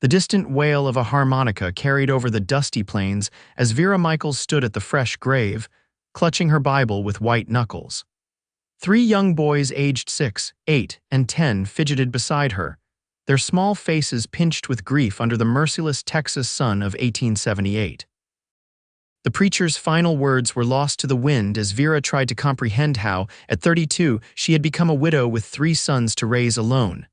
The distant wail of a harmonica carried over the dusty plains as Vera Michaels stood at the fresh grave, clutching her Bible with white knuckles. 3 young boys aged 6, 8, and 10 fidgeted beside her, their small faces pinched with grief under the merciless Texas sun of 1878. The preacher's final words were lost to the wind as Vera tried to comprehend how, at 32, she had become a widow with 3 sons to raise alone.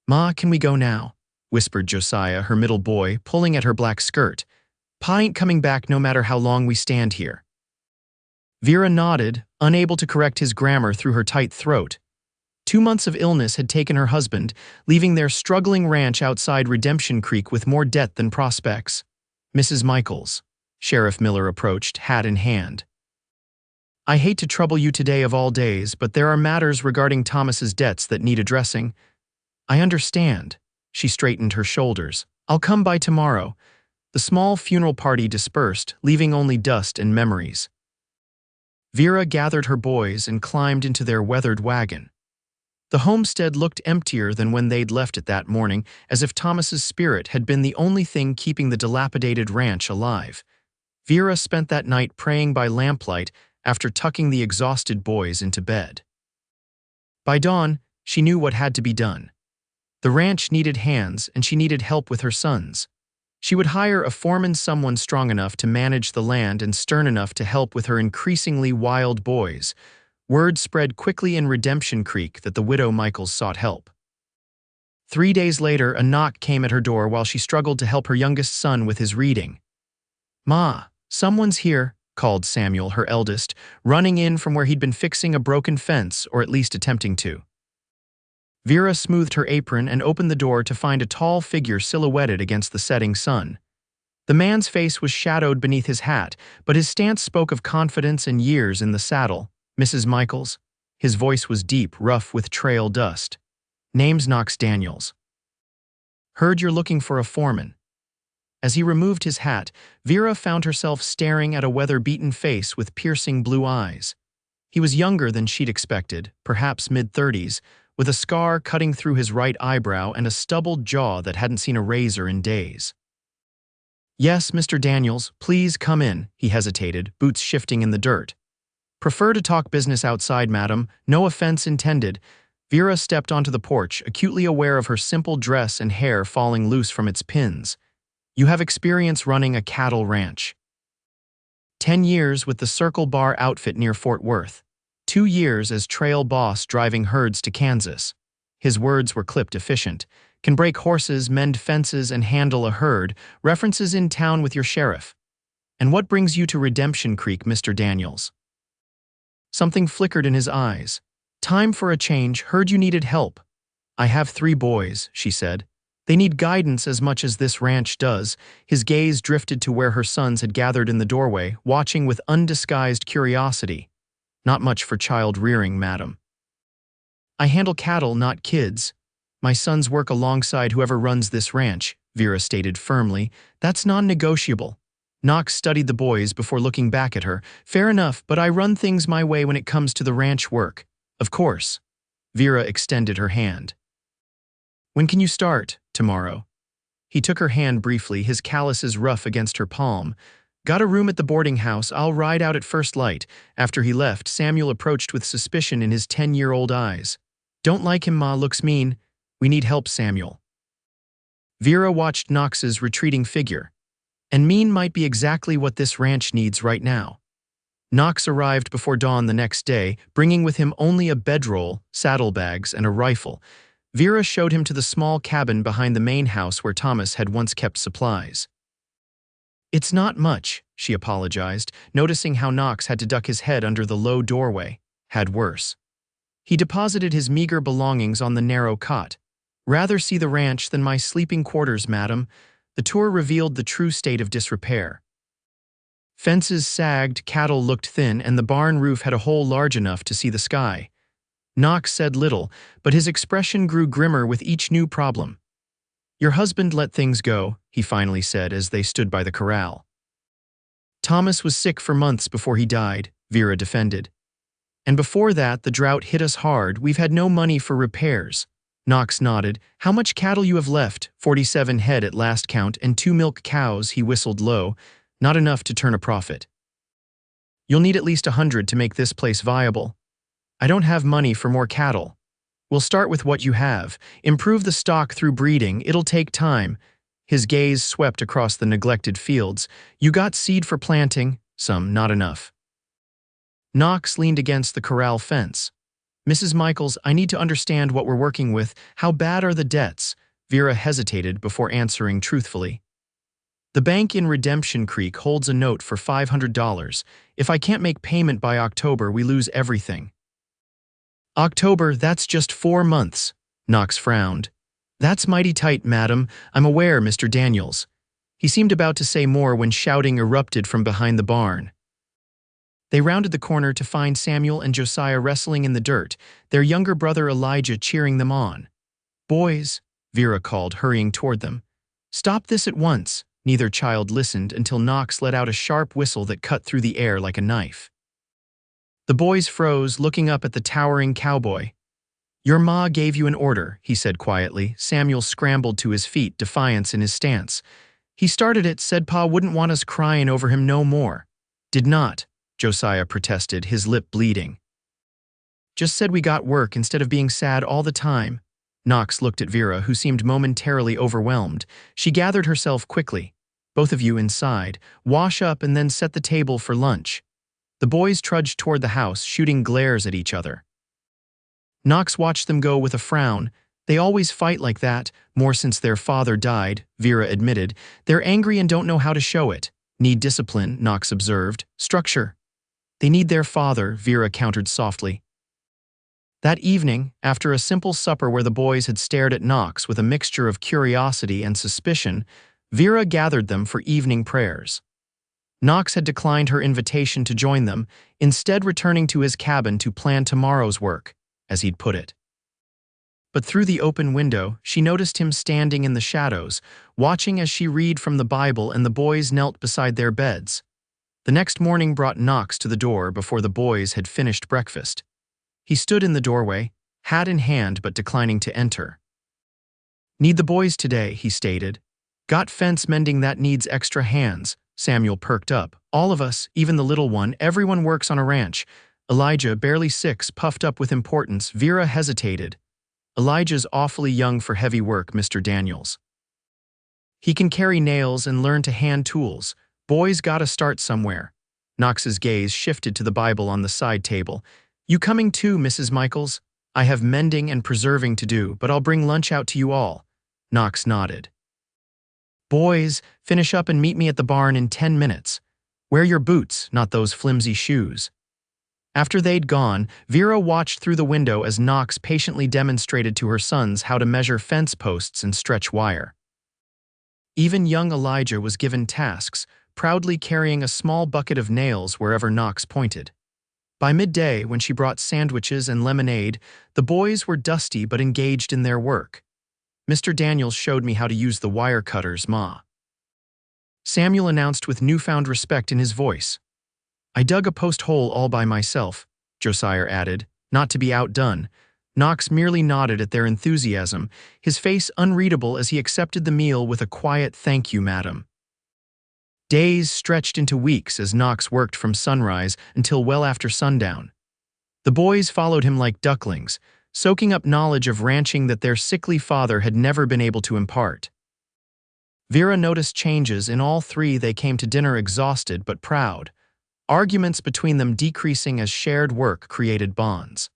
"Ma, can we go now?" whispered Josiah, her middle boy, pulling at her black skirt. "Pa ain't coming back no matter how long we stand here." Vera nodded, unable to correct his grammar through her tight throat. 2 months of illness had taken her husband, leaving their struggling ranch outside Redemption Creek with more debt than prospects. "Mrs. Michaels," Sheriff Miller approached, hat in hand. "I hate to trouble you today of all days, but there are matters regarding Thomas's debts that need addressing." "I understand." She straightened her shoulders. "I'll come by tomorrow." The small funeral party dispersed, leaving only dust and memories. Vera gathered her boys and climbed into their weathered wagon. The homestead looked emptier than when they'd left it that morning, as if Thomas's spirit had been the only thing keeping the dilapidated ranch alive. Vera spent that night praying by lamplight after tucking the exhausted boys into bed. By dawn, she knew what had to be done. The ranch needed hands, and she needed help with her sons. She would hire a foreman, someone strong enough to manage the land and stern enough to help with her increasingly wild boys. Word spread quickly in Redemption Creek that the widow Michaels sought help. 3 days later, a knock came at her door while she struggled to help her youngest son with his reading. "Ma, someone's here," called Samuel, her eldest, running in from where he'd been fixing a broken fence, or at least attempting to. Vera smoothed her apron and opened the door to find a tall figure silhouetted against the setting sun. The man's face was shadowed beneath his hat, but his stance spoke of confidence and years in the saddle. "Mrs. Michaels?" His voice was deep, rough with trail dust. "Name's Knox Daniels. Heard you're looking for a foreman." As he removed his hat, Vera found herself staring at a weather-beaten face with piercing blue eyes. He was younger than she'd expected, perhaps mid-30s, with a scar cutting through his right eyebrow and a stubbled jaw that hadn't seen a razor in days. "Yes, Mr. Daniels, please come in," he hesitated, boots shifting in the dirt. "Prefer to talk business outside, madam. No offense intended." Vera stepped onto the porch, acutely aware of her simple dress and hair falling loose from its pins. "You have experience running a cattle ranch." 10 years with the Circle Bar outfit near Fort Worth. 2 years as trail boss driving herds to Kansas. His words were clipped efficient. "Can break horses, mend fences, and handle a herd. References in town with your sheriff." "And what brings you to Redemption Creek, Mr. Daniels?" Something flickered in his eyes. "Time for a change. Heard you needed help." "I have 3 boys," she said. "They need guidance as much as this ranch does." His gaze drifted to where her sons had gathered in the doorway, watching with undisguised curiosity. "Not much for child rearing, madam." "I handle cattle, not kids. My sons work alongside whoever runs this ranch," Vera stated firmly. "That's non-negotiable." Knox studied the boys before looking back at her. "Fair enough, but I run things my way when it comes to the ranch work." "Of course." Vera extended her hand. "When can you start?" "Tomorrow." He took her hand briefly, his calluses rough against her palm. "Got a room at the boarding house. I'll ride out at first light." After he left, Samuel approached with suspicion in his 10-year-old eyes. "Don't like him, Ma. Looks mean." "We need help, Samuel." Vera watched Knox's retreating figure. And mean might be exactly what this ranch needs right now. Knox arrived before dawn the next day, bringing with him only a bedroll, saddlebags, and a rifle. Vera showed him to the small cabin behind the main house where Thomas had once kept supplies. "It's not much," she apologized, noticing how Knox had to duck his head under the low doorway. Had worse. He deposited his meager belongings on the narrow cot. "Rather see the ranch than my sleeping quarters, madam." The tour revealed the true state of disrepair. Fences sagged, cattle looked thin, and the barn roof had a hole large enough to see the sky. Knox said little, but his expression grew grimmer with each new problem. "Your husband let things go," he finally said as they stood by the corral. "Thomas was sick for months before he died," Vera defended. "And before that, the drought hit us hard. We've had no money for repairs. Knox nodded. How much cattle you have left? 47 head at last count, and 2 milk cows, he whistled low. Not enough to turn a profit. You'll need at least 100 to make this place viable. I don't have money for more cattle. We'll start with what you have. Improve the stock through breeding. It'll take time. His gaze swept across the neglected fields. You got seed for planting, some, not enough. Knox leaned against the corral fence. Mrs. Michaels, I need to understand what we're working with. How bad are the debts? Vera hesitated before answering truthfully. The bank in Redemption Creek holds a note for $500. If I can't make payment by October, we lose everything. October, that's just 4 months, Knox frowned. That's mighty tight, madam. I'm aware, Mr. Daniels. He seemed about to say more when shouting erupted from behind the barn. They rounded the corner to find Samuel and Josiah wrestling in the dirt, their younger brother Elijah cheering them on. Boys, Vera called, hurrying toward them. Stop this at once. Neither child listened until Knox let out a sharp whistle that cut through the air like a knife. The boys froze, looking up at the towering cowboy. Your ma gave you an order, he said quietly. Samuel scrambled to his feet, defiance in his stance. He started it, said Pa wouldn't want us crying over him no more. Did not, Josiah protested, his lip bleeding. Just said we got work instead of being sad all the time. Knox looked at Vera, who seemed momentarily overwhelmed. She gathered herself quickly. Both of you inside. Wash up and then set the table for lunch. The boys trudged toward the house, shooting glares at each other. Knox watched them go with a frown. They always fight like that, more since their father died, Vera admitted. They're angry and don't know how to show it. Need discipline, Knox observed. Structure. They need their father, Vera countered softly. That evening, after a simple supper where the boys had stared at Knox with a mixture of curiosity and suspicion, Vera gathered them for evening prayers. Knox had declined her invitation to join them, instead returning to his cabin to plan tomorrow's work, as he'd put it. But through the open window, she noticed him standing in the shadows, watching as she read from the Bible, and the boys knelt beside their beds. The next morning brought Knox to the door before the boys had finished breakfast. He stood in the doorway, hat in hand but declining to enter. Need the boys today, he stated. Got fence mending that needs extra hands. Samuel perked up. All of us, even the little one, everyone works on a ranch. Elijah, barely 6, puffed up with importance. Vera hesitated. Elijah's awfully young for heavy work, Mr. Daniels. He can carry nails and learn to hand tools. Boys gotta start somewhere. Knox's gaze shifted to the Bible on the side table. You coming too, Mrs. Michaels? I have mending and preserving to do, but I'll bring lunch out to you all. Knox nodded. Boys, finish up and meet me at the barn in 10 minutes. Wear your boots, not those flimsy shoes. After they'd gone, Vera watched through the window as Knox patiently demonstrated to her sons how to measure fence posts and stretch wire. Even young Elijah was given tasks, proudly carrying a small bucket of nails wherever Knox pointed. By midday, when she brought sandwiches and lemonade, the boys were dusty but engaged in their work. Mr. Daniels showed me how to use the wire cutters, Ma. Samuel announced with newfound respect in his voice. I dug a post hole all by myself, Josiah added, not to be outdone. Knox merely nodded at their enthusiasm, his face unreadable as he accepted the meal with a quiet thank you, madam. Days stretched into weeks as Knox worked from sunrise until well after sundown. The boys followed him like ducklings, soaking up knowledge of ranching that their sickly father had never been able to impart. Vera noticed changes in all three. They came to dinner exhausted but proud, arguments between them decreasing as shared work created bonds.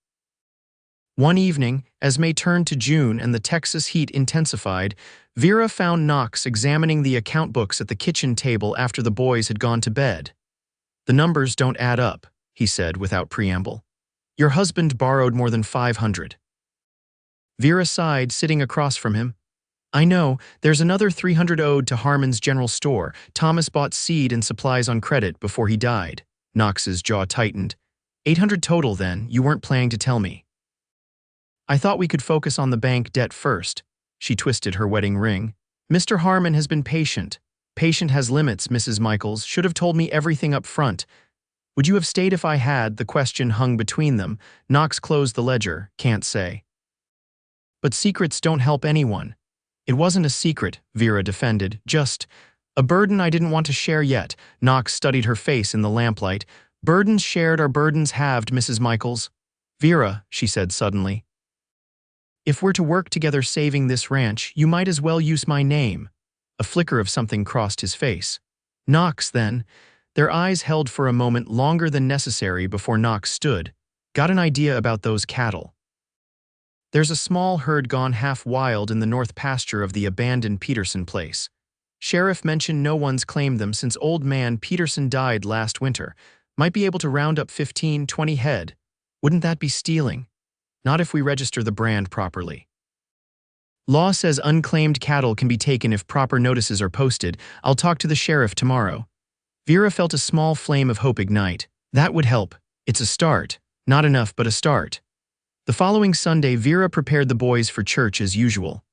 One evening, as May turned to June and the Texas heat intensified, Vera found Knox examining the account books at the kitchen table after the boys had gone to bed. The numbers don't add up, he said without preamble. Your husband borrowed more than $500. Vera sighed, sitting across from him. I know, there's another $300 owed to Harmon's General Store. Thomas bought seed and supplies on credit before he died. Knox's jaw tightened. $800 total then, you weren't planning to tell me. I thought we could focus on the bank debt first. She twisted her wedding ring. Mr. Harmon has been patient. Patient has limits, Mrs. Michaels. Should have told me everything up front. Would you have stayed if I had? The question hung between them. Knox closed the ledger. Can't say. But secrets don't help anyone. It wasn't a secret, Vera defended, just a burden I didn't want to share yet. Knox studied her face in the lamplight. Burdens shared are burdens halved, Mrs. Michaels. Vera, she said suddenly, if we're to work together saving this ranch, you might as well use my name. A flicker of something crossed his face. Knox, then. Their eyes held for a moment longer than necessary before Knox stood. Got an idea about those cattle. There's a small herd gone half wild in the north pasture of the abandoned Peterson place. Sheriff mentioned no one's claimed them since old man Peterson died last winter. Might be able to round up 15, 20 head. Wouldn't that be stealing? Not if we register the brand properly. Law says unclaimed cattle can be taken if proper notices are posted. I'll talk to the sheriff tomorrow. Vera felt a small flame of hope ignite. That would help. It's a start. Not enough, but a start. The following Sunday, Vera prepared the boys for church as usual.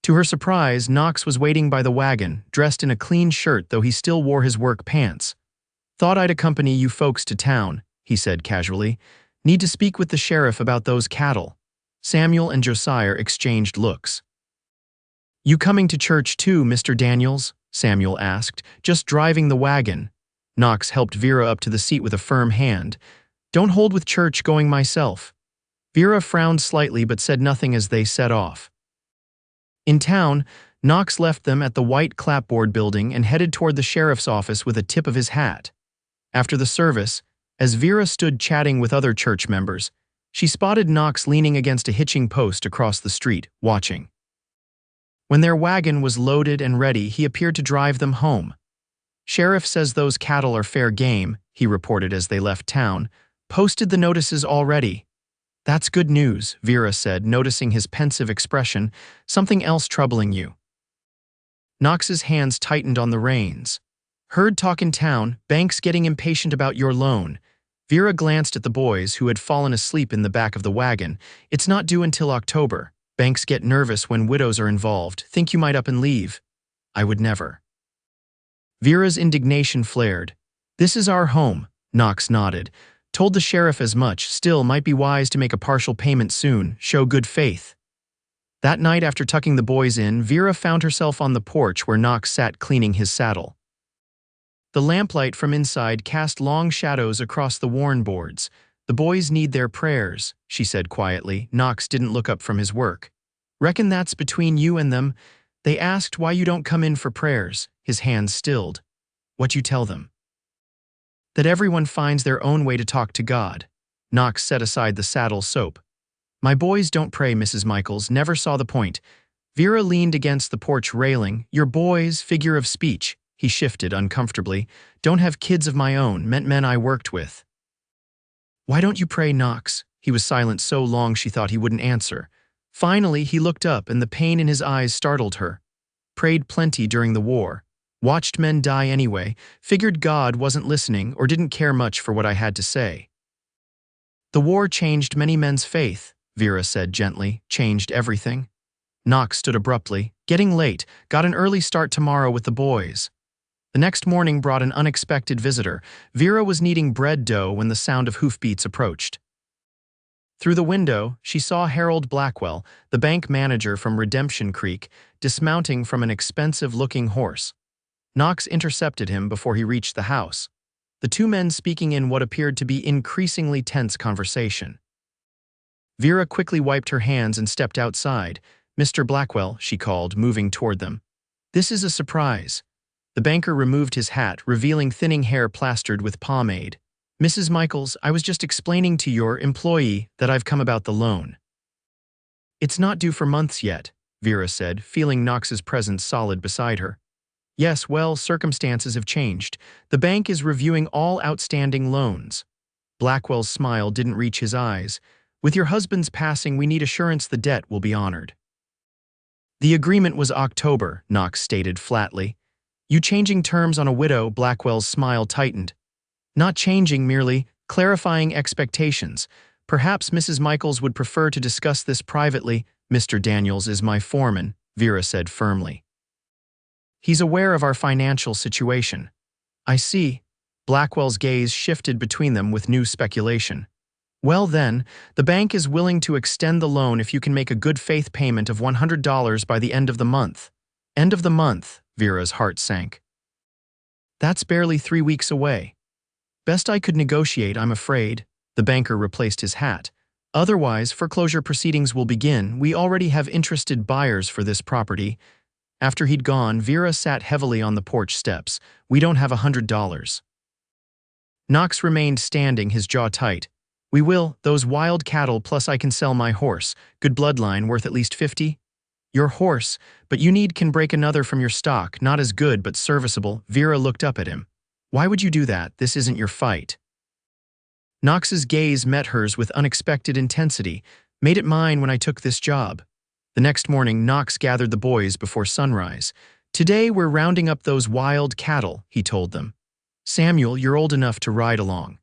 To her surprise, Knox was waiting by the wagon, dressed in a clean shirt though he still wore his work pants. Thought I'd accompany you folks to town, he said casually. Need to speak with the sheriff about those cattle. Samuel and Josiah exchanged looks. You coming to church too, Mr. Daniels? Samuel asked, just driving the wagon. Knox helped Vera up to the seat with a firm hand. Don't hold with church, going myself. Vera frowned slightly but said nothing as they set off. In town, Knox left them at the white clapboard building and headed toward the sheriff's office with a tip of his hat. After the service, as Vera stood chatting with other church members, she spotted Knox leaning against a hitching post across the street, watching. When their wagon was loaded and ready, he appeared to drive them home. Sheriff says those cattle are fair game, he reported as they left town. Posted the notices already. That's good news, Vera said, noticing his pensive expression. Something else troubling you. Knox's hands tightened on the reins. Heard talk in town, banks getting impatient about your loan. Vera glanced at the boys who had fallen asleep in the back of the wagon. It's not due until October. Banks get nervous when widows are involved. Think you might up and leave. I would never. Vera's indignation flared. This is our home, Knox nodded. Told the sheriff as much. Still, might be wise to make a partial payment soon. Show good faith. That night, after tucking the boys in, Vera found herself on the porch where Knox sat cleaning his saddle. The lamplight from inside cast long shadows across the worn boards. The boys need their prayers, she said quietly. Knox didn't look up from his work. Reckon that's between you and them. They asked why you don't come in for prayers. His hands stilled. What you tell them? That everyone finds their own way to talk to God. Knox set aside the saddle soap. My boys don't pray, Mrs. Michaels. Never saw the point. Vera leaned against the porch railing. Your boys, figure of speech. He shifted uncomfortably. Don't have kids of my own, meant men I worked with. Why don't you pray, Knox? He was silent so long she thought he wouldn't answer. Finally, he looked up and the pain in his eyes startled her. Prayed plenty during the war. Watched men die anyway. Figured God wasn't listening or didn't care much for what I had to say. The war changed many men's faith, Vera said gently. Changed everything. Knox stood abruptly. Getting late. Got an early start tomorrow with the boys. The next morning brought an unexpected visitor. Vera was kneading bread dough when the sound of hoofbeats approached. Through the window, she saw Harold Blackwell, the bank manager from Redemption Creek, dismounting from an expensive-looking horse. Knox intercepted him before he reached the house, the two men speaking in what appeared to be increasingly tense conversation. Vera quickly wiped her hands and stepped outside. Mr. Blackwell, she called, moving toward them. This is a surprise. The banker removed his hat, revealing thinning hair plastered with pomade. Mrs. Michaels, I was just explaining to your employee that I've come about the loan. It's not due for months yet, Vera said, feeling Knox's presence solid beside her. Yes, well, circumstances have changed. The bank is reviewing all outstanding loans. Blackwell's smile didn't reach his eyes. With your husband's passing, we need assurance the debt will be honored. The agreement was October, Knox stated flatly. You changing terms on a widow? Blackwell's smile tightened. Not changing, merely clarifying expectations. Perhaps Mrs. Michaels would prefer to discuss this privately. Mr. Daniels is my foreman, Vera said firmly. He's aware of our financial situation. I see. Blackwell's gaze shifted between them with new speculation. Well then, the bank is willing to extend the loan if you can make a good faith payment of $100 by the end of the month. End of the month, Vera's heart sank. That's barely 3 weeks away. Best I could negotiate, I'm afraid. The banker replaced his hat. Otherwise, foreclosure proceedings will begin. We already have interested buyers for this property. After he'd gone, Vera sat heavily on the porch steps. We don't have $100. Knox remained standing, his jaw tight. We will, those wild cattle, plus I can sell my horse. Good bloodline, worth at least 50. Your horse, but you can break another from your stock, not as good but serviceable. Vera looked up at him. Why would you do that? This isn't your fight. Knox's gaze met hers with unexpected intensity. Made it mine when I took this job. The next morning, Knox gathered the boys before sunrise. Today we're rounding up those wild cattle, he told them. Samuel, you're old enough to ride along.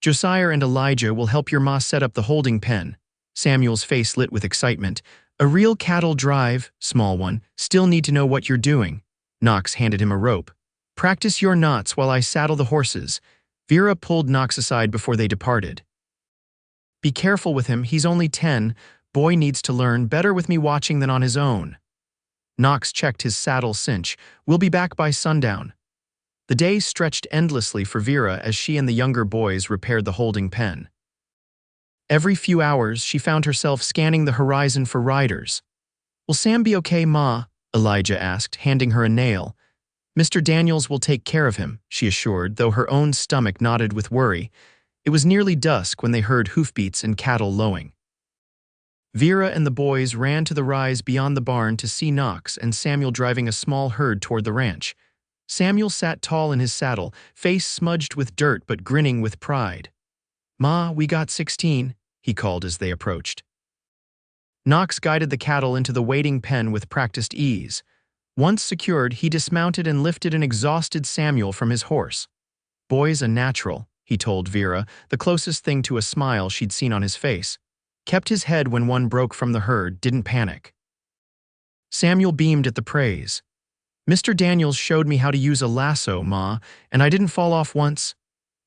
Josiah and Elijah will help your ma set up the holding pen. Samuel's face lit with excitement. A real cattle drive, small one, still need to know what you're doing. Knox handed him a rope. Practice your knots while I saddle the horses. Vera pulled Knox aside before they departed. Be careful with him, he's only 10. Boy needs to learn better with me watching than on his own. Knox checked his saddle cinch. We'll be back by sundown. The day stretched endlessly for Vera as she and the younger boys repaired the holding pen. Every few hours, she found herself scanning the horizon for riders. Will Sam be okay, Ma? Elijah asked, handing her a nail. Mr. Daniels will take care of him, she assured, though her own stomach knotted with worry. It was nearly dusk when they heard hoofbeats and cattle lowing. Vera and the boys ran to the rise beyond the barn to see Knox and Samuel driving a small herd toward the ranch. Samuel sat tall in his saddle, face smudged with dirt but grinning with pride. Ma, we got 16, he called as they approached. Knox guided the cattle into the waiting pen with practiced ease. Once secured, he dismounted and lifted an exhausted Samuel from his horse. Boy's a natural, he told Vera, the closest thing to a smile she'd seen on his face. Kept his head when one broke from the herd, didn't panic. Samuel beamed at the praise. Mr. Daniels showed me how to use a lasso, Ma, and I didn't fall off once.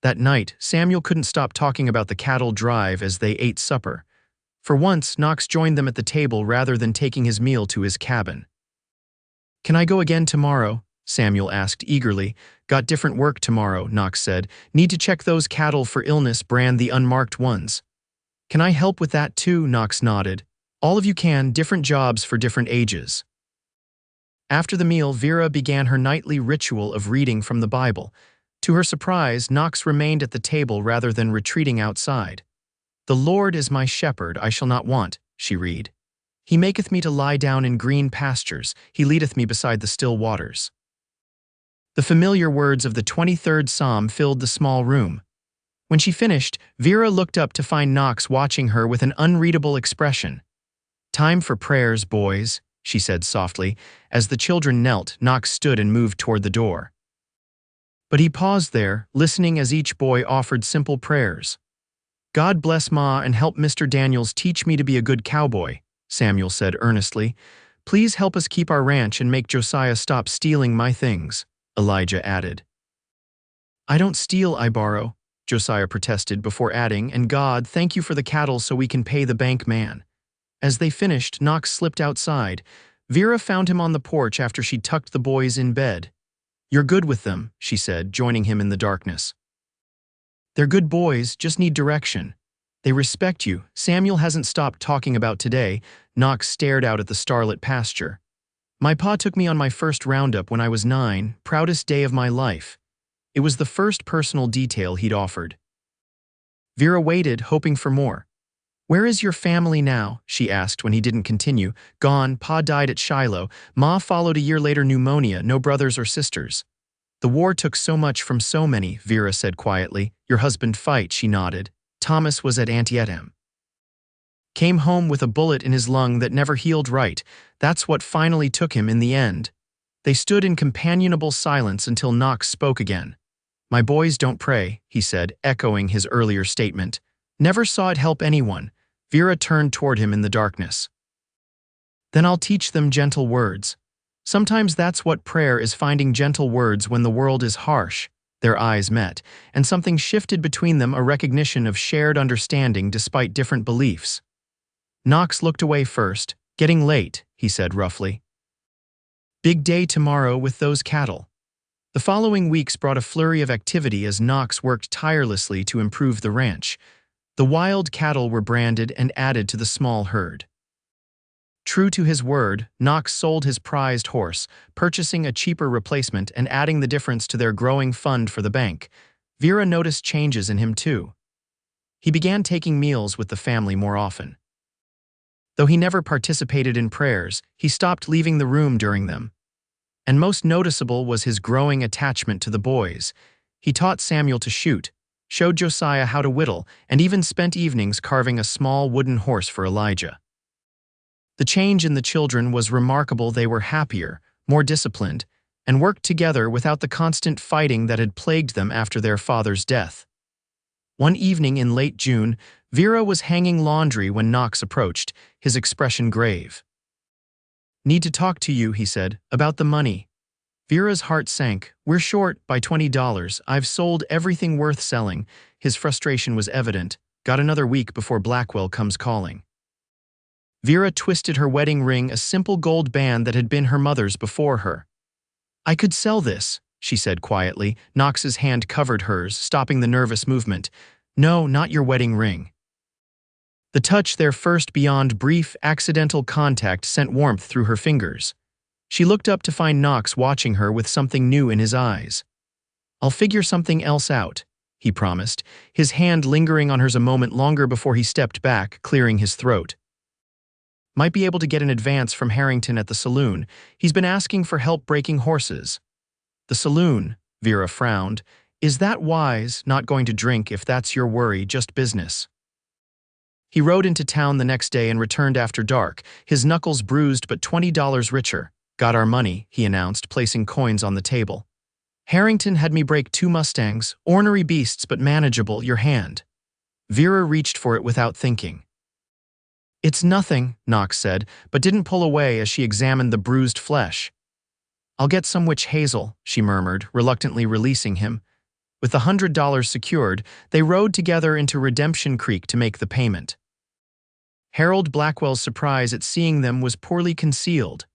That night, Samuel couldn't stop talking about the cattle drive as they ate supper. For once, Knox joined them at the table rather than taking his meal to his cabin. Can I go again tomorrow? Samuel asked eagerly. Got different work tomorrow, Knox said. Need to check those cattle for illness, brand the unmarked ones. Can I help with that too? Knox nodded. All of you can, different jobs for different ages. After the meal, Vera began her nightly ritual of reading from the Bible. To her surprise, Knox remained at the table rather than retreating outside. The Lord is my shepherd, I shall not want, she read. He maketh me to lie down in green pastures, he leadeth me beside the still waters. The familiar words of the 23rd Psalm filled the small room. When she finished, Vera looked up to find Knox watching her with an unreadable expression. Time for prayers, boys, she said softly. As the children knelt, Knox stood and moved toward the door. But he paused there, listening as each boy offered simple prayers. God bless Ma and help Mr. Daniels teach me to be a good cowboy, Samuel said earnestly. Please help us keep our ranch and make Josiah stop stealing my things, Elijah added. I don't steal, I borrow, Josiah protested before adding, and God, thank you for the cattle so we can pay the bank man. As they finished, Knox slipped outside. Vera found him on the porch after she tucked the boys in bed. You're good with them, she said, joining him in the darkness. They're good boys, just need direction. They respect you. Samuel hasn't stopped talking about today. Knox stared out at the starlit pasture. My pa took me on my first roundup when I was 9, proudest day of my life. It was the first personal detail he'd offered. Vera waited, hoping for more. Where is your family now? She asked when he didn't continue. Gone, Pa died at Shiloh. Ma followed a year later, pneumonia, no brothers or sisters. The war took so much from so many, Vera said quietly. Your husband fight, she nodded. Thomas was at Antietam. Came home with a bullet in his lung that never healed right. That's what finally took him in the end. They stood in companionable silence until Knox spoke again. My boys don't pray, he said, echoing his earlier statement. Never saw it help anyone. Vera turned toward him in the darkness. Then I'll teach them gentle words. Sometimes that's what prayer is, finding gentle words when the world is harsh. Their eyes met, and something shifted between them, a recognition of shared understanding despite different beliefs. Knox looked away first. "Getting late," he said roughly. "Big day tomorrow with those cattle." The following weeks brought a flurry of activity as Knox worked tirelessly to improve the ranch. The wild cattle were branded and added to the small herd. True to his word, Knox sold his prized horse, purchasing a cheaper replacement and adding the difference to their growing fund for the bank. Vera noticed changes in him too. He began taking meals with the family more often. Though he never participated in prayers, he stopped leaving the room during them. And most noticeable was his growing attachment to the boys. He taught Samuel to shoot, showed Josiah how to whittle, and even spent evenings carving a small wooden horse for Elijah. The change in the children was remarkable. They were happier, more disciplined, and worked together without the constant fighting that had plagued them after their father's death. One evening in late June, Vera was hanging laundry when Knox approached, his expression grave. "Need to talk to you," he said, "about the money." Vera's heart sank. "We're short by $20. I've sold everything worth selling." His frustration was evident. "Got another week before Blackwell comes calling." Vera twisted her wedding ring, a simple gold band that had been her mother's before her. "I could sell this," she said quietly. Knox's hand covered hers, stopping the nervous movement. "No, not your wedding ring." The touch, their first beyond brief, accidental contact, sent warmth through her fingers. She looked up to find Knox watching her with something new in his eyes. "I'll figure something else out," he promised, his hand lingering on hers a moment longer before he stepped back, clearing his throat. "Might be able to get an advance from Harrington at the saloon. He's been asking for help breaking horses." "The saloon," Vera frowned. "Is that wise? Not going to drink if that's your worry, just business." He rode into town the next day and returned after dark, his knuckles bruised but $20 richer. "Got our money," he announced, placing coins on the table. "Harrington had me break 2 Mustangs, ornery beasts but manageable. Your hand." Vera reached for it without thinking. "It's nothing," Knox said, but didn't pull away as she examined the bruised flesh. "I'll get some witch hazel," she murmured, reluctantly releasing him. With the $100 secured, they rode together into Redemption Creek to make the payment. Harold Blackwell's surprise at seeing them was poorly concealed.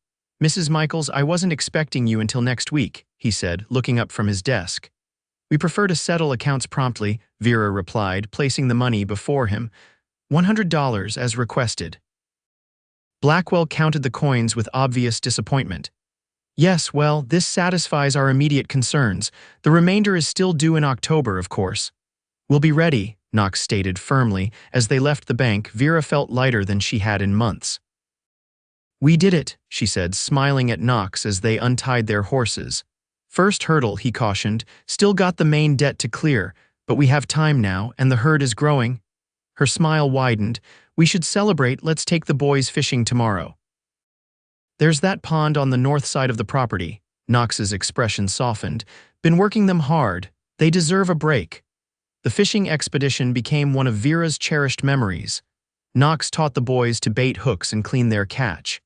"Mrs. Michaels, I wasn't expecting you until next week," he said, looking up from his desk. "We prefer to settle accounts promptly," Vera replied, placing the money before him. $100 as requested. Blackwell counted the coins with obvious disappointment. "Yes, well, this satisfies our immediate concerns. The remainder is still due in October, of course." "We'll be ready," Knox stated firmly. As they left the bank, Vera felt lighter than she had in months. "We did it," she said, smiling at Knox as they untied their horses. "First hurdle," he cautioned. "Still got the main debt to clear, but we have time now, and the herd is growing." Her smile widened. "We should celebrate. Let's take the boys fishing tomorrow." "There's that pond on the north side of the property." Knox's expression softened. "Been working them hard. They deserve a break." The fishing expedition became one of Vera's cherished memories. Knox taught the boys to bait hooks and clean their catch.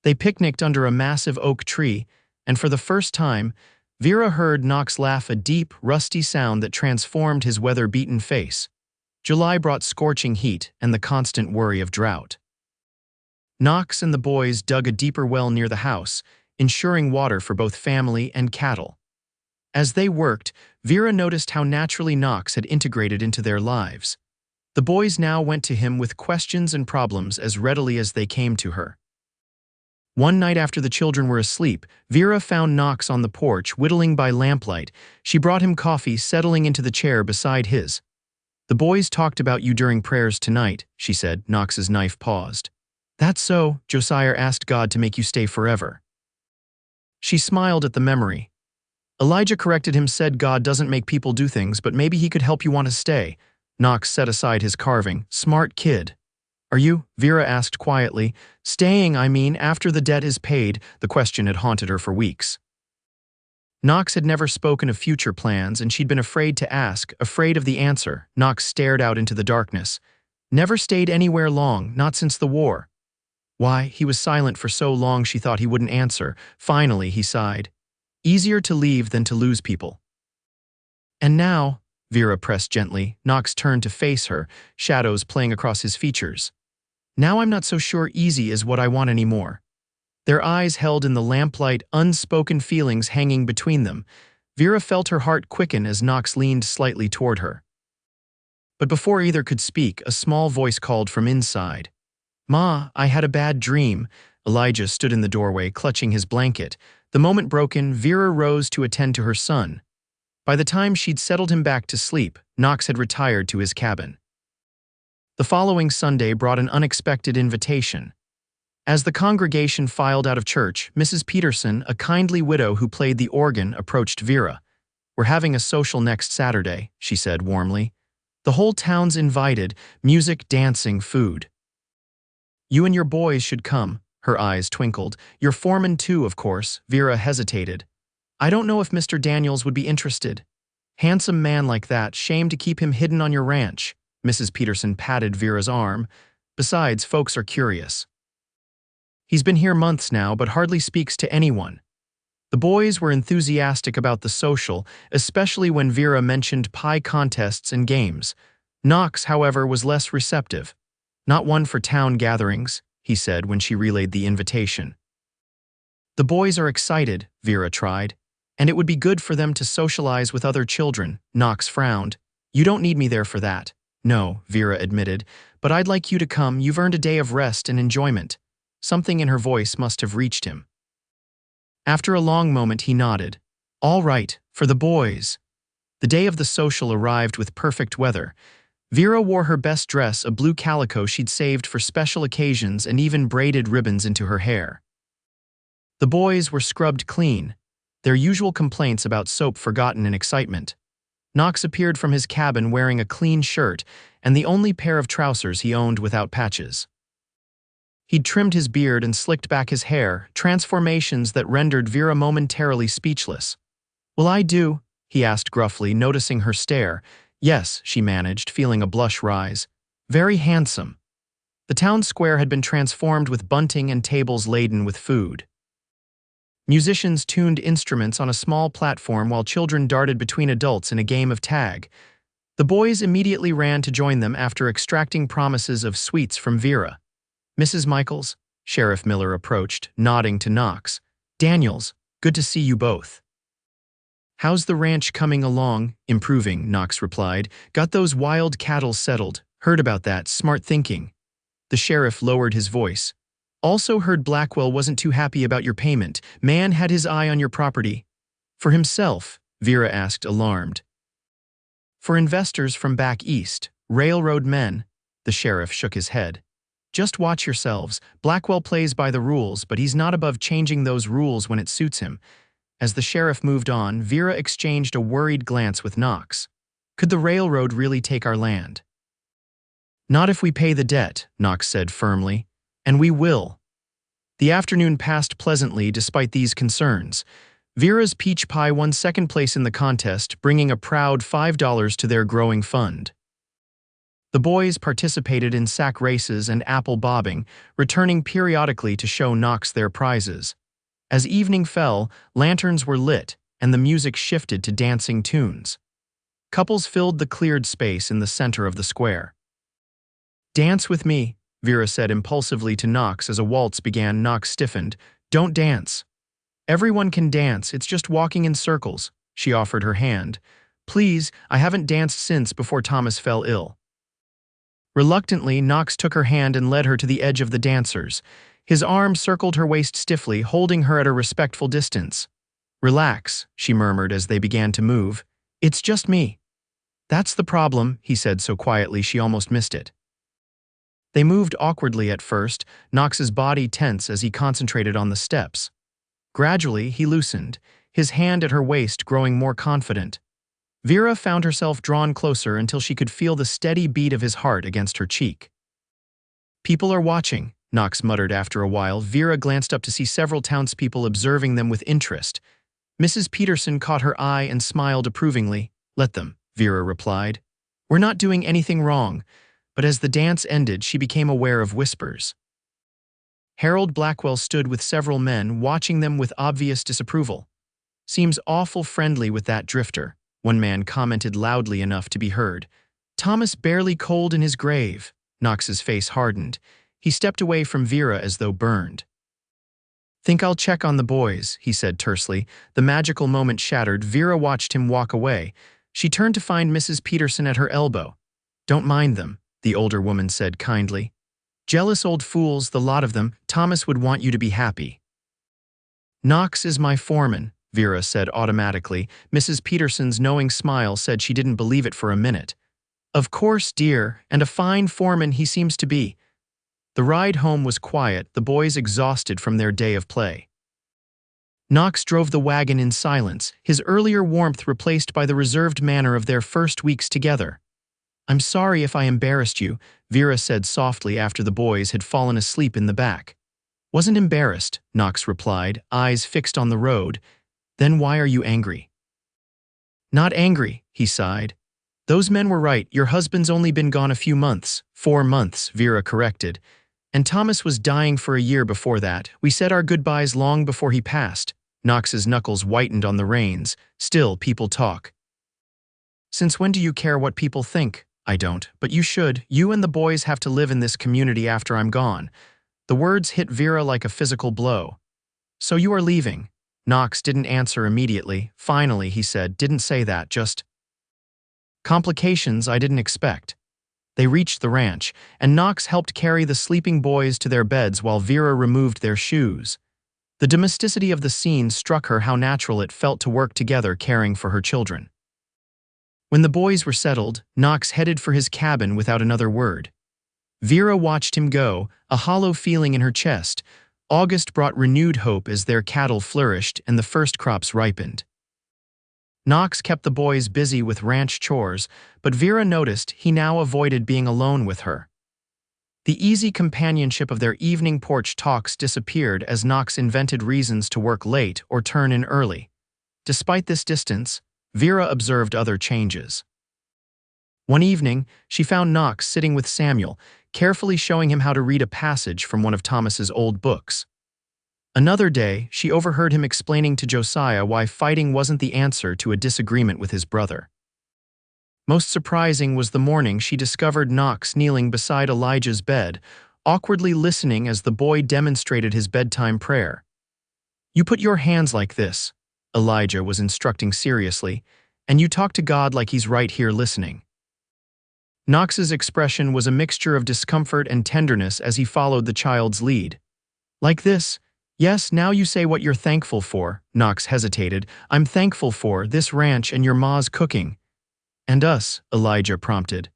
They picnicked under a massive oak tree, and for the first time, Vera heard Knox laugh, a deep, rusty sound that transformed his weather-beaten face. July brought scorching heat and the constant worry of drought. Knox and the boys dug a deeper well near the house, ensuring water for both family and cattle. As they worked, Vera noticed how naturally Knox had integrated into their lives. The boys now went to him with questions and problems as readily as they came to her. One night after the children were asleep, Vera found Knox on the porch, whittling by lamplight. She brought him coffee, settling into the chair beside his. "The boys talked about you during prayers tonight," she said. Knox's knife paused. "That's so. Josiah asked God to make you stay forever." She smiled at the memory. "Elijah corrected him, said God doesn't make people do things, but maybe he could help you want to stay." Knox set aside his carving. "Smart kid." "Are you?" Vera asked quietly. "Staying, I mean, after the debt is paid." The question had haunted her for weeks. Knox had never spoken of future plans, and she'd been afraid to ask, afraid of the answer. Knox stared out into the darkness. "Never stayed anywhere long, not since the war." Why? He was silent for so long she thought he wouldn't answer. Finally, he sighed. "Easier to leave than to lose people." And now, Vera pressed gently. Knox turned to face her, shadows playing across his features. Now I'm not so sure easy is what I want anymore. Their eyes held in the lamplight, unspoken feelings hanging between them. Vera felt her heart quicken as Knox leaned slightly toward her. But before either could speak, a small voice called from inside. "Ma, I had a bad dream." Elijah stood in the doorway, clutching his blanket. The moment broken, Vera rose to attend to her son. By the time she'd settled him back to sleep, Knox had retired to his cabin. The following Sunday brought an unexpected invitation. As the congregation filed out of church, Mrs. Peterson, a kindly widow who played the organ, approached Vera. "We're having a social next Saturday," she said warmly. "The whole town's invited, music, dancing, food. You and your boys should come." Her eyes twinkled. "Your foreman too, of course." Vera hesitated. "I don't know if Mr. Daniels would be interested. Handsome man like that, shame to keep him hidden on your ranch." Mrs. Peterson patted Vera's arm. "Besides, folks are curious. He's been here months now, but hardly speaks to anyone." The boys were enthusiastic about the social, especially when Vera mentioned pie contests and games. Knox, however, was less receptive. "Not one for town gatherings," he said when she relayed the invitation. "The boys are excited," Vera tried, "and it would be good for them to socialize with other children." Knox frowned. "You don't need me there for that." "No," Vera admitted, "but I'd like you to come. You've earned a day of rest and enjoyment." Something in her voice must have reached him. After a long moment, he nodded. "All right, for the boys." The day of the social arrived with perfect weather. Vera wore her best dress, a blue calico she'd saved for special occasions, and even braided ribbons into her hair. The boys were scrubbed clean, their usual complaints about soap forgotten in excitement. Knox appeared from his cabin wearing a clean shirt and the only pair of trousers he owned without patches. He'd trimmed his beard and slicked back his hair, transformations that rendered Vera momentarily speechless. "Will I do?" he asked gruffly, noticing her stare. "Yes," she managed, feeling a blush rise. "Very handsome." The town square had been transformed with bunting and tables laden with food. Musicians tuned instruments on a small platform while children darted between adults in a game of tag. The boys immediately ran to join them after extracting promises of sweets from Vera. "Mrs. Michaels," Sheriff Miller approached, nodding to Knox. "Daniels, good to see you both." "How's the ranch coming along?" "Improving," Knox replied. "Got those wild cattle settled. Heard about that. Smart thinking." The sheriff lowered his voice. "Also heard Blackwell wasn't too happy about your payment. Man had his eye on your property." "For himself?" Vera asked, alarmed. "For investors from back east, railroad men." The sheriff shook his head. "Just watch yourselves. Blackwell plays by the rules, but he's not above changing those rules when it suits him." As the sheriff moved on, Vera exchanged a worried glance with Knox. "Could the railroad really take our land?" "Not if we pay the debt," Knox said firmly. "And we will." The afternoon passed pleasantly despite these concerns. Vera's peach pie won second place in the contest, bringing a proud $5 to their growing fund. The boys participated in sack races and apple bobbing, returning periodically to show Knox their prizes. As evening fell, lanterns were lit, and the music shifted to dancing tunes. Couples filled the cleared space in the center of the square. "Dance with me," Vera said impulsively to Knox as a waltz began. Knox stiffened. "Don't dance." "Everyone can dance, it's just walking in circles." She offered her hand. "Please, I haven't danced since before Thomas fell ill." Reluctantly, Knox took her hand and led her to the edge of the dancers. His arm circled her waist stiffly, holding her at a respectful distance. "Relax," she murmured as they began to move. "It's just me." "That's the problem," he said so quietly she almost missed it. They moved awkwardly at first, Knox's body tense as he concentrated on the steps. Gradually, he loosened, his hand at her waist growing more confident. Vera found herself drawn closer until she could feel the steady beat of his heart against her cheek. "People are watching," Knox muttered after a while. Vera glanced up to see several townspeople observing them with interest. Mrs. Peterson caught her eye and smiled approvingly. "Let them," Vera replied. "We're not doing anything wrong." But as the dance ended, she became aware of whispers. Harold Blackwell stood with several men, watching them with obvious disapproval. "Seems awful friendly with that drifter," one man commented loudly enough to be heard. Thomas barely cold in his grave. Knox's face hardened. He stepped away from Vera as though burned. "Think I'll check on the boys," he said tersely. The magical moment shattered. Vera watched him walk away. She turned to find Mrs. Peterson at her elbow. "Don't mind them," the older woman said kindly. "Jealous old fools, the lot of them. Thomas would want you to be happy." "Knox is my foreman," Vera said automatically. Mrs. Peterson's knowing smile said she didn't believe it for a minute. "Of course, dear, and a fine foreman he seems to be." The ride home was quiet, the boys exhausted from their day of play. Knox drove the wagon in silence, his earlier warmth replaced by the reserved manner of their first weeks together. "I'm sorry if I embarrassed you," Vera said softly after the boys had fallen asleep in the back. "Wasn't embarrassed," Knox replied, eyes fixed on the road. "Then why are you angry?" "Not angry," he sighed. "Those men were right. Your husband's only been gone a few months." 4 months, Vera corrected. "And Thomas was dying for a year before that. We said our goodbyes long before he passed." Knox's knuckles whitened on the reins. "Still, people talk." "Since when do you care what people think?" "I don't, but you should. You and the boys have to live in this community after I'm gone." The words hit Vera like a physical blow. "So you are leaving?" Knox didn't answer immediately. Finally, he said, "Didn't say that, just complications I didn't expect." They reached the ranch, and Knox helped carry the sleeping boys to their beds while Vera removed their shoes. The domesticity of the scene struck her how natural it felt to work together caring for her children. When the boys were settled, Knox headed for his cabin without another word. Vera watched him go, a hollow feeling in her chest. August brought renewed hope as their cattle flourished and the first crops ripened. Knox kept the boys busy with ranch chores, but Vera noticed he now avoided being alone with her. The easy companionship of their evening porch talks disappeared as Knox invented reasons to work late or turn in early. Despite this distance, Vera observed other changes. One evening, she found Knox sitting with Samuel, carefully showing him how to read a passage from one of Thomas's old books. Another day, she overheard him explaining to Josiah why fighting wasn't the answer to a disagreement with his brother. Most surprising was the morning she discovered Knox kneeling beside Elijah's bed, awkwardly listening as the boy demonstrated his bedtime prayer. "You put your hands like this," Elijah was instructing seriously, "and you talk to God like he's right here listening." Knox's expression was a mixture of discomfort and tenderness as he followed the child's lead. "Like this? Yes, now you say what you're thankful for." Knox hesitated. "I'm thankful for this ranch and your ma's cooking." "And us," Elijah prompted.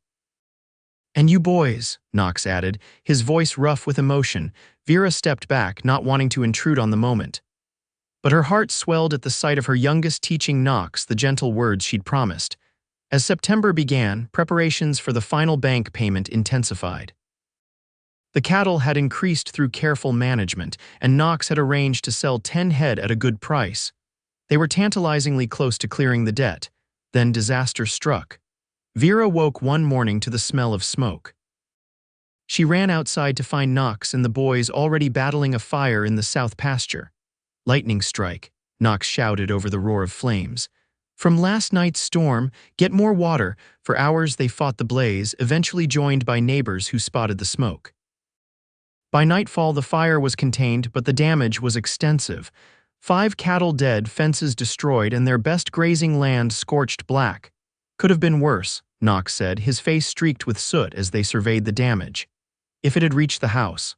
"And you boys," Knox added, his voice rough with emotion. Vera stepped back, not wanting to intrude on the moment. But her heart swelled at the sight of her youngest teaching Knox the gentle words she'd promised. As September began, preparations for the final bank payment intensified. The cattle had increased through careful management, and Knox had arranged to sell 10 head at a good price. They were tantalizingly close to clearing the debt. Then disaster struck. Vera woke one morning to the smell of smoke. She ran outside to find Knox and the boys already battling a fire in the south pasture. "Lightning strike," Knox shouted over the roar of flames. "From last night's storm, get more water." For hours they fought the blaze, eventually joined by neighbors who spotted the smoke. By nightfall the fire was contained, but the damage was extensive. 5 cattle dead, fences destroyed, and their best grazing land scorched black. "Could have been worse," Knox said, his face streaked with soot as they surveyed the damage. "If it had reached the house."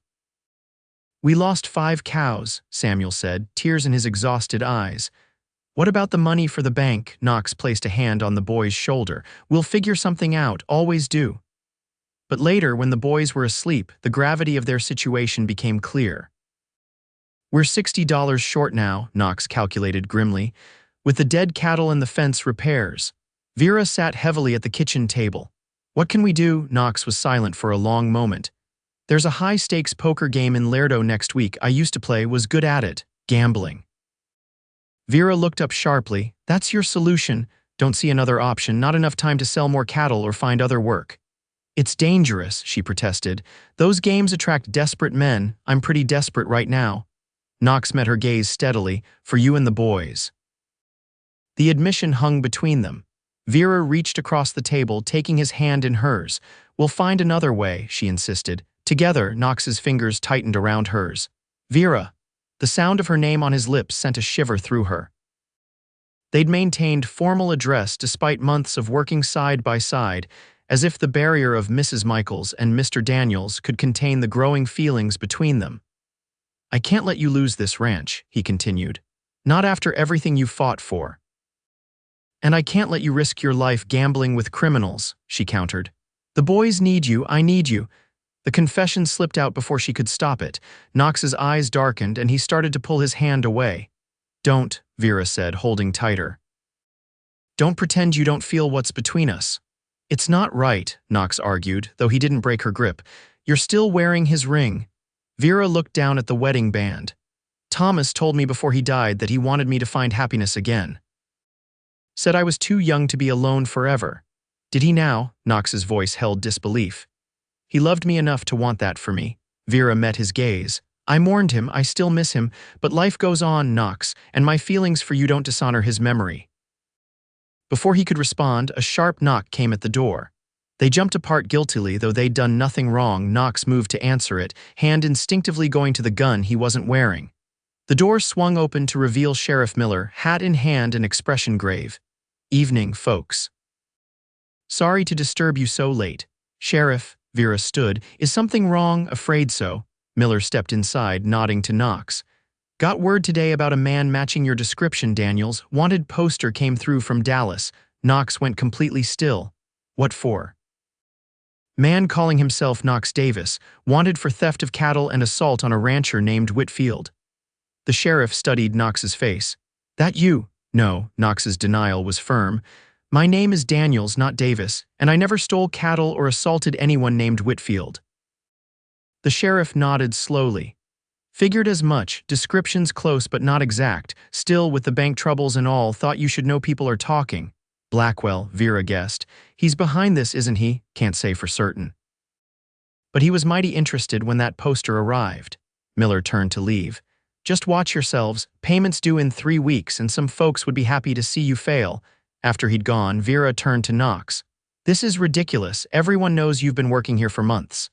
"We lost 5 cows," Samuel said, tears in his exhausted eyes. "What about the money for the bank?" Knox placed a hand on the boy's shoulder. "We'll figure something out, always do." But later, when the boys were asleep, the gravity of their situation became clear. "We're $60 short now," Knox calculated grimly, "with the dead cattle and the fence repairs." Vera sat heavily at the kitchen table. "What can we do?" Knox was silent for a long moment. "There's a high-stakes poker game in Lerdo next week. I used to play, was good at it. Gambling." Vera looked up sharply. "That's your solution?" "Don't see another option. Not enough time to sell more cattle or find other work." "It's dangerous," she protested. "Those games attract desperate men. I'm pretty desperate right now." Knox met her gaze steadily. "For you and the boys." The admission hung between them. Vera reached across the table, taking his hand in hers. "We'll find another way," she insisted. Together, Knox's fingers tightened around hers. "Vera." The sound of her name on his lips sent a shiver through her. They'd maintained formal address despite months of working side by side, as if the barrier of Mrs. Michaels and Mr. Daniels could contain the growing feelings between them. "I can't let you lose this ranch," he continued. "Not after everything you fought for." "And I can't let you risk your life gambling with criminals," she countered. "The boys need you, I need you." The confession slipped out before she could stop it. Knox's eyes darkened and he started to pull his hand away. "Don't," Vera said, holding tighter. "Don't pretend you don't feel what's between us." "It's not right," Knox argued, though he didn't break her grip. "You're still wearing his ring." Vera looked down at the wedding band. "Thomas told me before he died that he wanted me to find happiness again. Said I was too young to be alone forever." "Did he now?" Knox's voice held disbelief. "He loved me enough to want that for me." Vera met his gaze. "I mourned him, I still miss him, but life goes on, Knox, and my feelings for you don't dishonor his memory." Before he could respond, a sharp knock came at the door. They jumped apart guiltily, though they'd done nothing wrong. Knox moved to answer it, hand instinctively going to the gun he wasn't wearing. The door swung open to reveal Sheriff Miller, hat in hand and expression grave. "Evening, folks. Sorry to disturb you so late." "Sheriff," Vera stood. "Is something wrong?" "Afraid so." Miller stepped inside, nodding to Knox. "Got word today about a man matching your description, Daniels. Wanted poster came through from Dallas." Knox went completely still. "What for?" "Man calling himself Knox Davis, wanted for theft of cattle and assault on a rancher named Whitfield." The sheriff studied Knox's face. "That you?" "No," Knox's denial was firm. "My name is Daniels, not Davis, and I never stole cattle or assaulted anyone named Whitfield." The sheriff nodded slowly. "Figured as much, descriptions close but not exact. Still, with the bank troubles and all, thought you should know people are talking." "Blackwell," Vera guessed. "He's behind this, isn't he?" "Can't say for certain." "But he was mighty interested when that poster arrived." Miller turned to leave. "Just watch yourselves. Payments due in 3 weeks, and some folks would be happy to see you fail." After he'd gone, Vera turned to Knox. "This is ridiculous. Everyone knows you've been working here for months.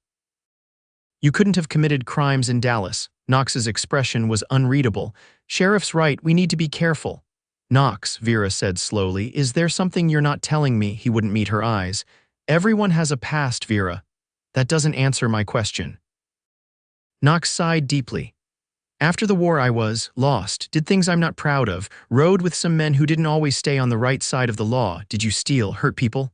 You couldn't have committed crimes in Dallas." Knox's expression was unreadable. "Sheriff's right, we need to be careful." "Knox," Vera said slowly, "is there something you're not telling me?" He wouldn't meet her eyes. "Everyone has a past, Vera." "That doesn't answer my question." Knox sighed deeply. "After the war I was lost, did things I'm not proud of, rode with some men who didn't always stay on the right side of the law. Did you steal, hurt people?"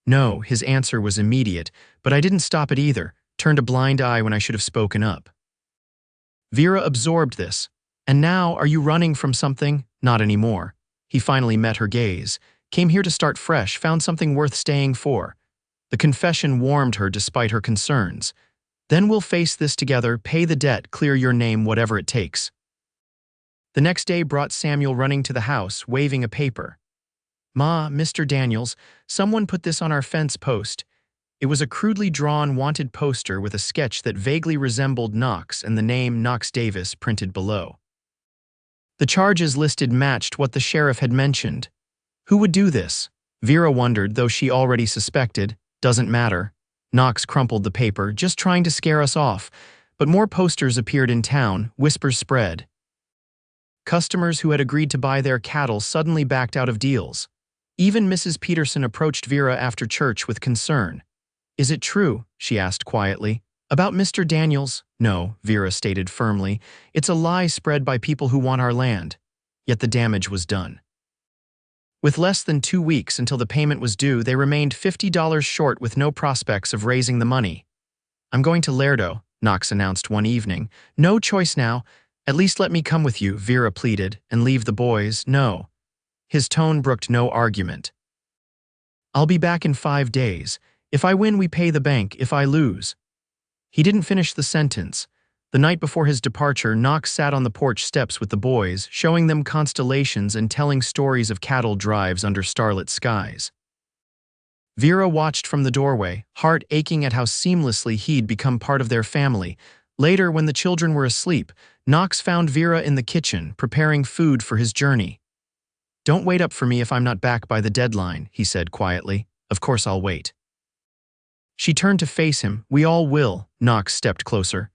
"No," his answer was immediate, "but I didn't stop it either, turned a blind eye when I should have spoken up." Vera absorbed this. "And now, are you running from something?" "Not anymore." He finally met her gaze. "Came here to start fresh, found something worth staying for." The confession warmed her despite her concerns. "Then we'll face this together, pay the debt, clear your name, whatever it takes." The next day brought Samuel running to the house, waving a paper. "Ma, Mr. Daniels, someone put this on our fence post." It was a crudely drawn wanted poster with a sketch that vaguely resembled Knox and the name Knox Davis printed below. The charges listed matched what the sheriff had mentioned. Who would do this? Vera wondered, though she already suspected. Doesn't matter. Knox crumpled the paper, just trying to scare us off. But more posters appeared in town, whispers spread. Customers who had agreed to buy their cattle suddenly backed out of deals. Even Mrs. Peterson approached Vera after church with concern. "Is it true?" she asked quietly. "About Mr. Daniels?" "No," Vera stated firmly. "It's a lie spread by people who want our land." Yet the damage was done. With less than 2 weeks until the payment was due, they remained $50 short with no prospects of raising the money. "I'm going to Lerdo," Knox announced one evening. "No choice now. At least let me come with you," Vera pleaded, "and leave the boys." "No." His tone brooked no argument. "I'll be back in 5 days. If I win, we pay the bank. If I lose." He didn't finish the sentence. The night before his departure, Knox sat on the porch steps with the boys, showing them constellations and telling stories of cattle drives under starlit skies. Vera watched from the doorway, heart aching at how seamlessly he'd become part of their family. Later, when the children were asleep, Knox found Vera in the kitchen, preparing food for his journey. Don't wait up for me if I'm not back by the deadline, he said quietly. Of course I'll wait. She turned to face him. We all will. Knox stepped closer.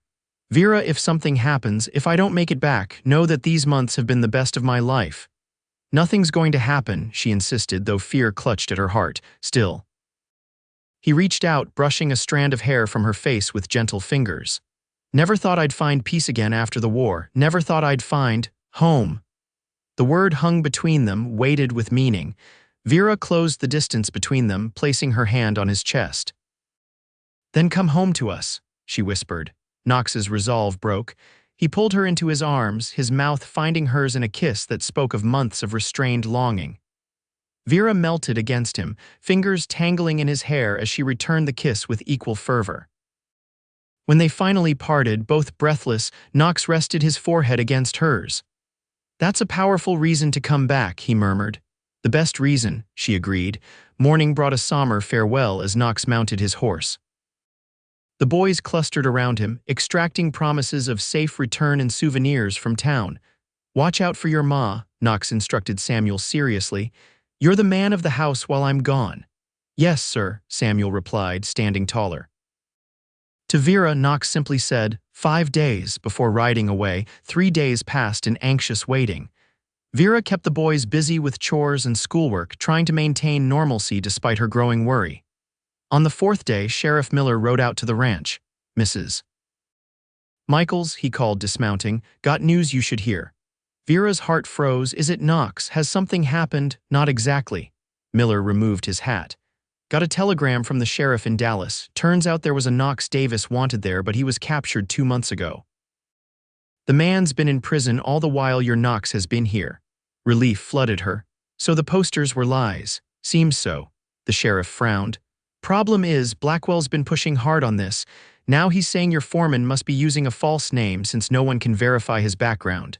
Vera, if something happens, if I don't make it back, know that these months have been the best of my life. Nothing's going to happen, she insisted, though fear clutched at her heart. Still. He reached out, brushing a strand of hair from her face with gentle fingers. Never thought I'd find peace again after the war. Never thought I'd find home. The word hung between them, weighted with meaning. Vera closed the distance between them, placing her hand on his chest. Then come home to us, she whispered. Knox's resolve broke. He pulled her into his arms, his mouth finding hers in a kiss that spoke of months of restrained longing. Vera melted against him, fingers tangling in his hair as she returned the kiss with equal fervor. When they finally parted, both breathless, Knox rested his forehead against hers. That's a powerful reason to come back, he murmured. The best reason, she agreed. Morning brought a somber farewell as Knox mounted his horse. The boys clustered around him, extracting promises of safe return and souvenirs from town. Watch out for your ma, Knox instructed Samuel seriously. You're the man of the house while I'm gone. Yes, sir, Samuel replied, standing taller. To Vera, Knox simply said, 5 days, before riding away. 3 days passed in anxious waiting. Vera kept the boys busy with chores and schoolwork, trying to maintain normalcy despite her growing worry. On the 4th day, Sheriff Miller rode out to the ranch. Mrs. Michaels, he called, dismounting, got news you should hear. Vera's heart froze. Is it Knox? Has something happened? Not exactly. Miller removed his hat. Got a telegram from the sheriff in Dallas. Turns out there was a Knox Davis wanted there, but he was captured 2 months ago. The man's been in prison all the while your Knox has been here. Relief flooded her. So the posters were lies. Seems so. The sheriff frowned. Problem is, Blackwell's been pushing hard on this. Now he's saying your foreman must be using a false name since no one can verify his background.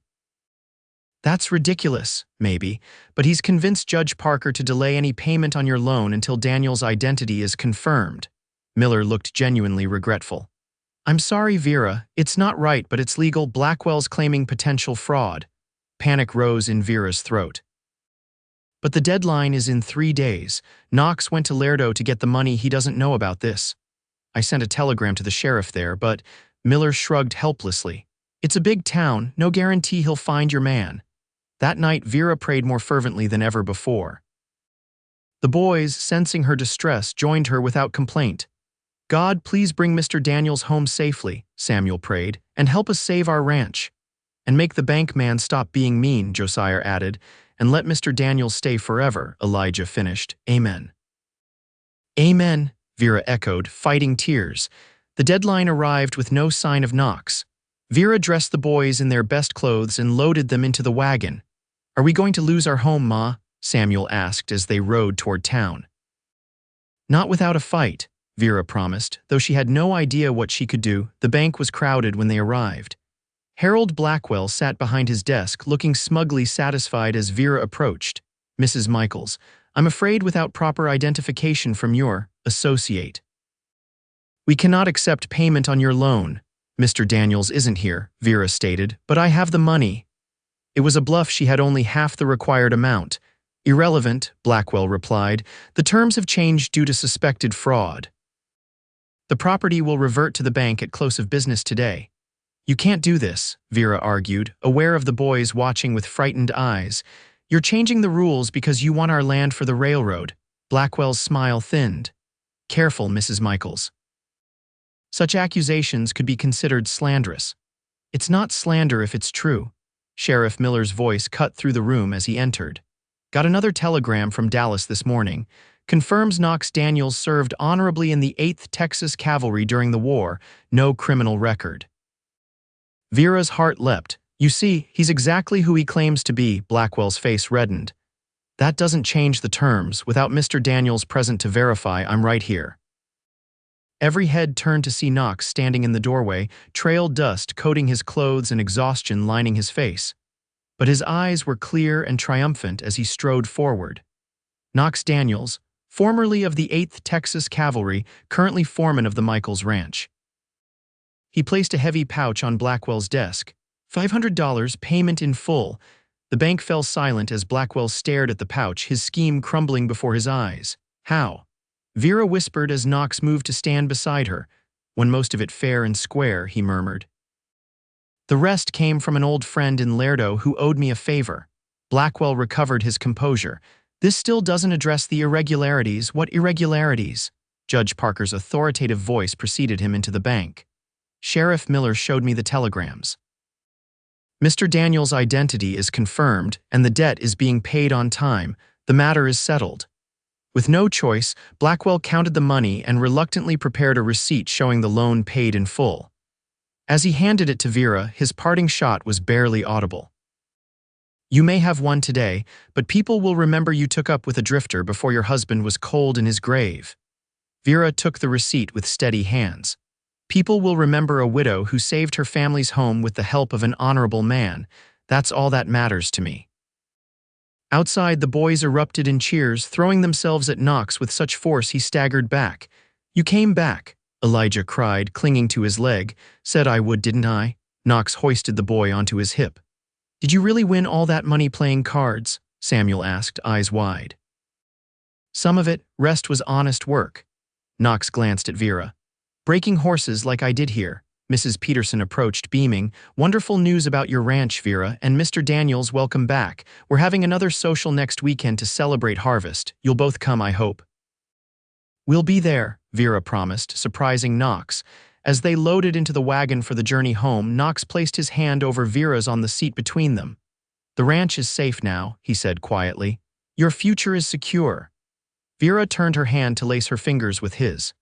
That's ridiculous, maybe, but he's convinced Judge Parker to delay any payment on your loan until Daniels' identity is confirmed. Miller looked genuinely regretful. I'm sorry, Vera, it's not right, but it's legal. Blackwell's claiming potential fraud. Panic rose in Vera's throat. But the deadline is in 3 days. Knox went to Lerdo to get the money. He doesn't know about this. I sent a telegram to the sheriff there, but Miller shrugged helplessly. It's a big town, no guarantee he'll find your man. That night, Vera prayed more fervently than ever before. The boys, sensing her distress, joined her without complaint. God, please bring Mr. Daniels home safely, Samuel prayed, and help us save our ranch. And make the bank man stop being mean, Josiah added, and let Mr. Daniels stay forever, Elijah finished. Amen. Amen, Vera echoed, fighting tears. The deadline arrived with no sign of Knox. Vera dressed the boys in their best clothes and loaded them into the wagon. Are we going to lose our home, Ma? Samuel asked as they rode toward town. Not without a fight, Vera promised, though she had no idea what she could do. The bank was crowded when they arrived. Harold Blackwell sat behind his desk, looking smugly satisfied as Vera approached. Mrs. Michaels, I'm afraid without proper identification from your associate. We cannot accept payment on your loan. Mr. Daniels isn't here, Vera stated, but I have the money. It was a bluff. She had only half the required amount. Irrelevant, Blackwell replied. The terms have changed due to suspected fraud. The property will revert to the bank at close of business today. You can't do this, Vera argued, aware of the boys watching with frightened eyes. You're changing the rules because you want our land for the railroad. Blackwell's smile thinned. Careful, Mrs. Michaels. Such accusations could be considered slanderous. It's not slander if it's true. Sheriff Miller's voice cut through the room as he entered. Got another telegram from Dallas this morning. Confirms Knox Daniels served honorably in the 8th Texas Cavalry during the war. No criminal record. Vera's heart leapt. You see, he's exactly who he claims to be. Blackwell's face reddened. That doesn't change the terms. Without Mr. Daniels present to verify, I'm right here. Every head turned to see Knox standing in the doorway, trail dust coating his clothes and exhaustion lining his face. But his eyes were clear and triumphant as he strode forward. Knox Daniels, formerly of the 8th Texas Cavalry, currently foreman of the Michaels Ranch. He placed a heavy pouch on Blackwell's desk. $500 payment in full. The bank fell silent as Blackwell stared at the pouch, his scheme crumbling before his eyes. How? Vera whispered as Knox moved to stand beside her. When most of it fair and square, he murmured. The rest came from an old friend in Lerdo who owed me a favor. Blackwell recovered his composure. This still doesn't address the irregularities. What irregularities? Judge Parker's authoritative voice preceded him into the bank. Sheriff Miller showed me the telegrams. Mr. Daniels' identity is confirmed, and the debt is being paid on time. The matter is settled. With no choice, Blackwell counted the money and reluctantly prepared a receipt showing the loan paid in full. As he handed it to Vera, his parting shot was barely audible. You may have won today, but people will remember you took up with a drifter before your husband was cold in his grave. Vera took the receipt with steady hands. People will remember a widow who saved her family's home with the help of an honorable man. That's all that matters to me. Outside, the boys erupted in cheers, throwing themselves at Knox with such force he staggered back. You came back, Elijah cried, clinging to his leg. Said I would, didn't I? Knox hoisted the boy onto his hip. Did you really win all that money playing cards? Samuel asked, eyes wide. Some of it, rest was honest work. Knox glanced at Vera. Breaking horses like I did here. Mrs. Peterson approached, beaming. Wonderful news about your ranch, Vera, and Mr. Daniels, welcome back. We're having another social next weekend to celebrate harvest. You'll both come, I hope. We'll be there, Vera promised, surprising Knox. As they loaded into the wagon for the journey home, Knox placed his hand over Vera's on the seat between them. The ranch is safe now, he said quietly. Your future is secure. Vera turned her hand to lace her fingers with his.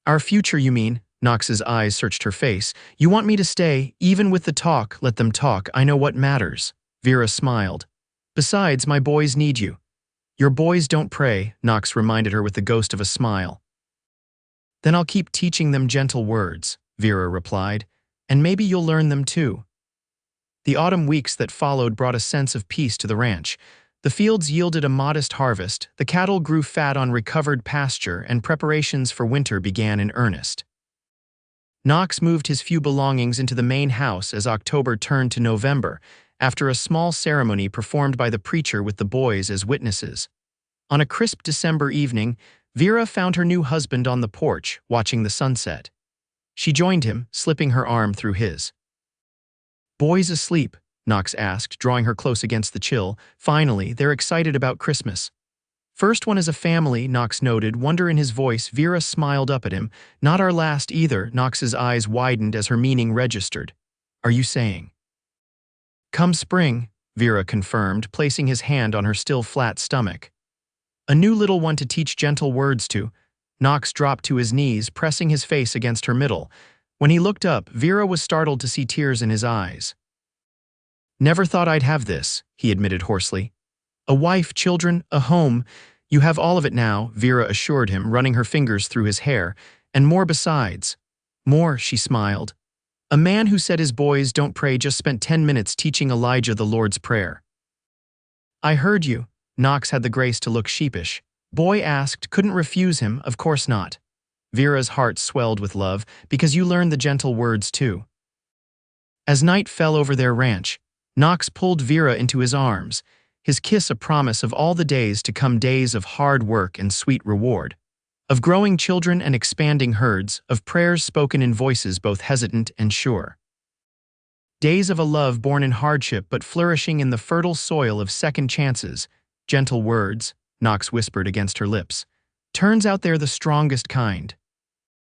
Our future, you mean? Knox's eyes searched her face. You want me to stay? Even with the talk, let them talk. I know what matters. Vera smiled. Besides, my boys need you. Your boys don't pray, Knox reminded her with the ghost of a smile. Then I'll keep teaching them gentle words, Vera replied, and maybe you'll learn them too. The autumn weeks that followed brought a sense of peace to the ranch. The fields yielded a modest harvest, the cattle grew fat on recovered pasture, and preparations for winter began in earnest. Knox moved his few belongings into the main house as October turned to November, after a small ceremony performed by the preacher with the boys as witnesses. On a crisp December evening, Vera found her new husband on the porch, watching the sunset. She joined him, slipping her arm through his. Boys asleep? Knox asked, drawing her close against the chill. Finally, they're excited about Christmas. First one as a family, Knox noted, wonder in his voice. Vera smiled up at him. Not our last either. Knox's eyes widened as her meaning registered. Are you saying? Come spring, Vera confirmed, placing his hand on her still flat stomach. A new little one to teach gentle words to. Knox dropped to his knees, pressing his face against her middle. When he looked up, Vera was startled to see tears in his eyes. Never thought I'd have this, he admitted hoarsely. A wife, children, a home. You have all of it now, Vera assured him, running her fingers through his hair. And more besides. More, she smiled. A man who said his boys don't pray just spent 10 minutes teaching Elijah the Lord's Prayer. I heard you. Knox had the grace to look sheepish. Boy asked, couldn't refuse him, of course not. Vera's heart swelled with love, because you learned the gentle words too. As night fell over their ranch, Knox pulled Vera into his arms, his kiss a promise of all the days to come, days of hard work and sweet reward, of growing children and expanding herds, of prayers spoken in voices both hesitant and sure. Days of a love born in hardship but flourishing in the fertile soil of second chances. Gentle words, Knox whispered against her lips. Turns out they're the strongest kind.